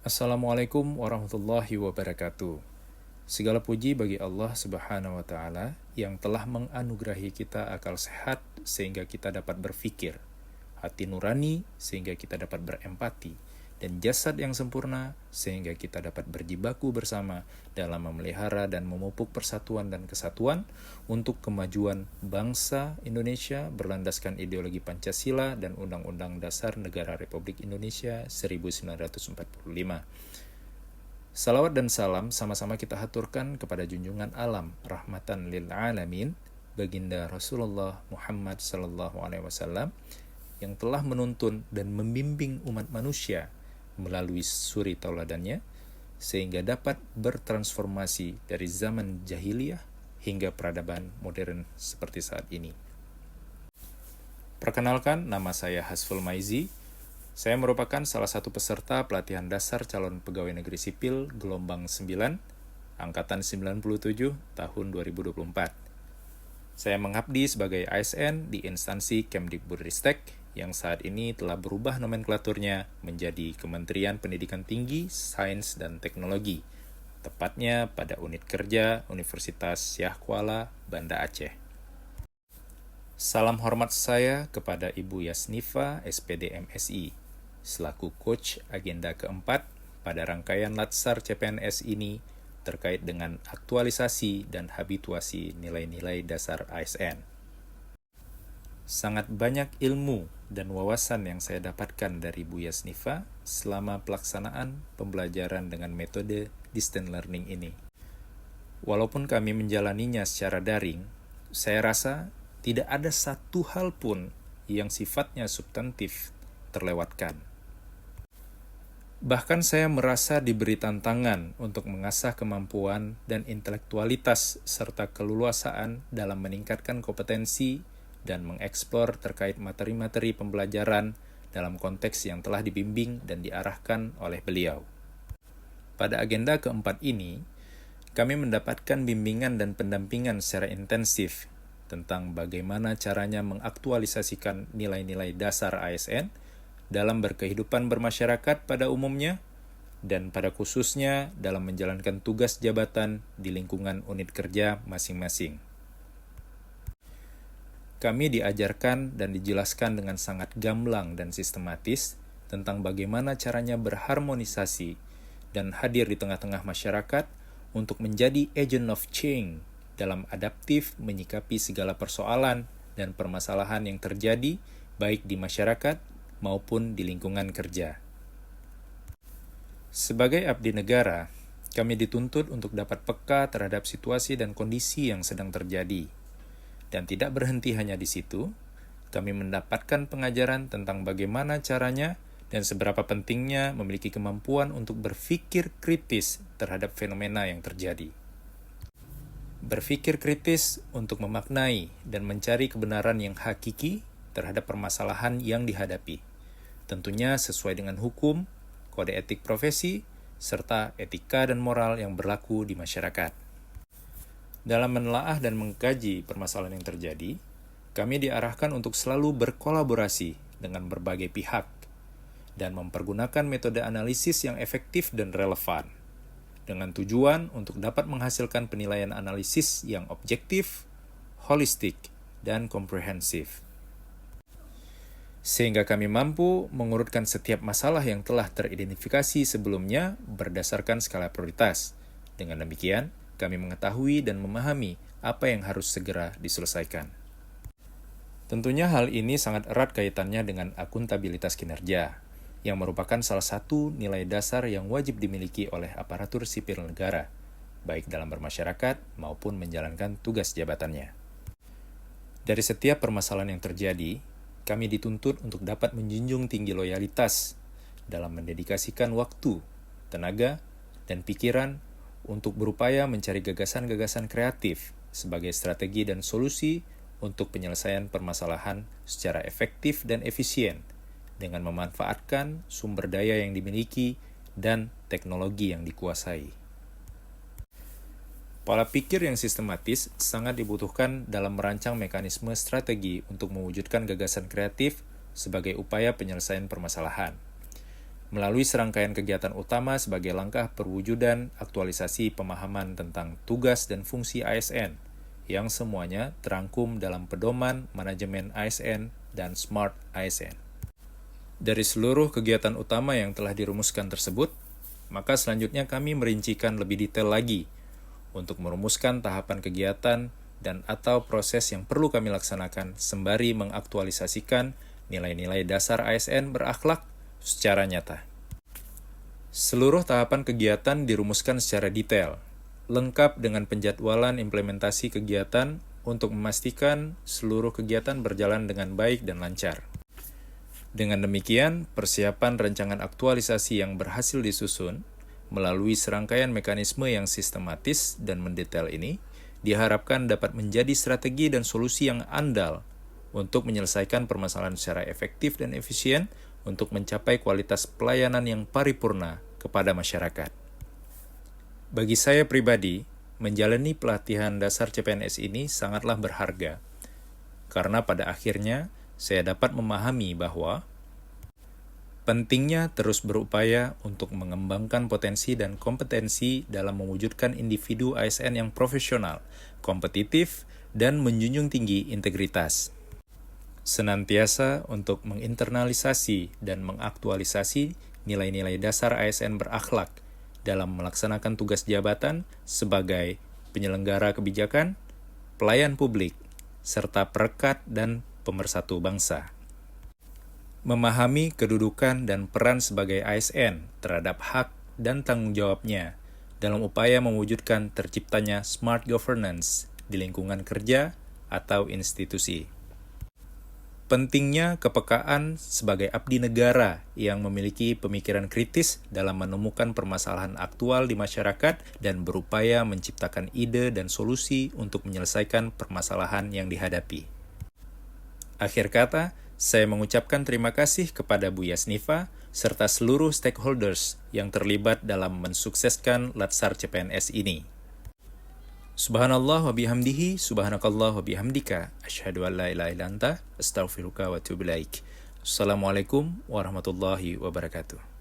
Assalamualaikum warahmatullahi wabarakatuh. Segala puji bagi Allah Subhanahu wa Ta'ala yang telah menganugerahi kita akal sehat sehingga kita dapat berpikir, hati nurani sehingga kita dapat berempati, dan jasad yang sempurna sehingga kita dapat berjibaku bersama dalam memelihara dan memupuk persatuan dan kesatuan untuk kemajuan bangsa Indonesia berlandaskan ideologi Pancasila dan Undang-Undang Dasar Negara Republik Indonesia 1945. Salawat dan salam sama-sama kita haturkan kepada junjungan alam rahmatan lil alamin baginda Rasulullah Muhammad sallallahu alaihi wasallam yang telah menuntun dan membimbing umat manusia melalui suri tauladannya sehingga dapat bertransformasi dari zaman jahiliyah hingga peradaban modern seperti saat ini. Perkenalkan, nama saya Hasful Maizi. Saya merupakan salah satu peserta pelatihan dasar calon pegawai negeri sipil gelombang 9, angkatan 97 tahun 2024. Saya mengabdi sebagai ASN di instansi Kemdikbudristek yang saat ini telah berubah nomenklaturnya menjadi Kementerian Pendidikan Tinggi, Sains dan Teknologi, tepatnya pada unit kerja Universitas Syah Kuala, Banda Aceh. Salam hormat saya kepada Ibu Yasnifa, SPD MSI, selaku coach agenda keempat pada rangkaian Latsar CPNS ini terkait dengan aktualisasi dan habituasi nilai-nilai dasar ASN. Sangat banyak ilmu dan wawasan yang saya dapatkan dari Bu Yasnifa selama pelaksanaan pembelajaran dengan metode distance learning ini. Walaupun kami menjalaninya secara daring, saya rasa tidak ada satu hal pun yang sifatnya substantif terlewatkan. Bahkan saya merasa diberi tantangan untuk mengasah kemampuan dan intelektualitas serta keleluasaan dalam meningkatkan kompetensi dan mengeksplor terkait materi-materi pembelajaran dalam konteks yang telah dibimbing dan diarahkan oleh beliau. Pada agenda keempat ini, kami mendapatkan bimbingan dan pendampingan secara intensif tentang bagaimana caranya mengaktualisasikan nilai-nilai dasar ASN dalam berkehidupan bermasyarakat pada umumnya dan pada khususnya dalam menjalankan tugas jabatan di lingkungan unit kerja masing-masing. Kami diajarkan dan dijelaskan dengan sangat gamblang dan sistematis tentang bagaimana caranya berharmonisasi dan hadir di tengah-tengah masyarakat untuk menjadi agent of change dalam adaptif menyikapi segala persoalan dan permasalahan yang terjadi baik di masyarakat maupun di lingkungan kerja. Sebagai abdi negara, kami dituntut untuk dapat peka terhadap situasi dan kondisi yang sedang terjadi. Dan tidak berhenti hanya di situ, kami mendapatkan pengajaran tentang bagaimana caranya dan seberapa pentingnya memiliki kemampuan untuk berpikir kritis terhadap fenomena yang terjadi. Berpikir kritis untuk memaknai dan mencari kebenaran yang hakiki terhadap permasalahan yang dihadapi. Tentunya sesuai dengan hukum, kode etik profesi, serta etika dan moral yang berlaku di masyarakat. Dalam menelaah dan mengkaji permasalahan yang terjadi, kami diarahkan untuk selalu berkolaborasi dengan berbagai pihak dan mempergunakan metode analisis yang efektif dan relevan, dengan tujuan untuk dapat menghasilkan penilaian analisis yang objektif, holistik, dan komprehensif. Sehingga kami mampu mengurutkan setiap masalah yang telah teridentifikasi sebelumnya berdasarkan skala prioritas. Dengan demikian, kami mengetahui dan memahami apa yang harus segera diselesaikan. Tentunya hal ini sangat erat kaitannya dengan akuntabilitas kinerja, yang merupakan salah satu nilai dasar yang wajib dimiliki oleh aparatur sipil negara, baik dalam bermasyarakat maupun menjalankan tugas jabatannya. Dari setiap permasalahan yang terjadi, kami dituntut untuk dapat menjunjung tinggi loyalitas dalam mendedikasikan waktu, tenaga, dan pikiran untuk berupaya mencari gagasan-gagasan kreatif sebagai strategi dan solusi untuk penyelesaian permasalahan secara efektif dan efisien dengan memanfaatkan sumber daya yang dimiliki dan teknologi yang dikuasai. Pola pikir yang sistematis sangat dibutuhkan dalam merancang mekanisme strategi untuk mewujudkan gagasan kreatif sebagai upaya penyelesaian permasalahan. melalui serangkaian kegiatan utama sebagai langkah perwujudan aktualisasi pemahaman tentang tugas dan fungsi ASN, yang semuanya terangkum dalam pedoman manajemen ASN dan Smart ASN. Dari seluruh kegiatan utama yang telah dirumuskan tersebut, maka selanjutnya kami merincikan lebih detail lagi untuk merumuskan tahapan kegiatan dan atau proses yang perlu kami laksanakan sembari mengaktualisasikan nilai-nilai dasar ASN berakhlak secara nyata. Seluruh tahapan kegiatan dirumuskan secara detail, lengkap dengan penjadwalan implementasi kegiatan untuk memastikan seluruh kegiatan berjalan dengan baik dan lancar. Dengan demikian, persiapan rancangan aktualisasi yang berhasil disusun melalui serangkaian mekanisme yang sistematis dan mendetail ini diharapkan dapat menjadi strategi dan solusi yang andal untuk menyelesaikan permasalahan secara efektif dan efisien untuk mencapai kualitas pelayanan yang paripurna kepada masyarakat. Bagi saya pribadi, menjalani pelatihan dasar CPNS ini sangatlah berharga, karena pada akhirnya saya dapat memahami bahwa pentingnya terus berupaya untuk mengembangkan potensi dan kompetensi dalam mewujudkan individu ASN yang profesional, kompetitif, dan menjunjung tinggi integritas. Senantiasa untuk menginternalisasi dan mengaktualisasi nilai-nilai dasar ASN berakhlak dalam melaksanakan tugas jabatan sebagai penyelenggara kebijakan, pelayan publik, serta perekat dan pemersatu bangsa. Memahami kedudukan dan peran sebagai ASN terhadap hak dan tanggung jawabnya dalam upaya mewujudkan terciptanya smart governance di lingkungan kerja atau institusi. Pentingnya kepekaan sebagai abdi negara yang memiliki pemikiran kritis dalam menemukan permasalahan aktual di masyarakat dan berupaya menciptakan ide dan solusi untuk menyelesaikan permasalahan yang dihadapi. Akhir kata, saya mengucapkan terima kasih kepada Bu Yasnifa serta seluruh stakeholders yang terlibat dalam mensukseskan Latsar CPNS ini. Subhanallah wa bihamdihi, subhanakallah wa bihamdika, asyhadu an la ilaha illa anta, astaghfiruka wa atubu ilaik. Assalamualaikum warahmatullahi wabarakatuh.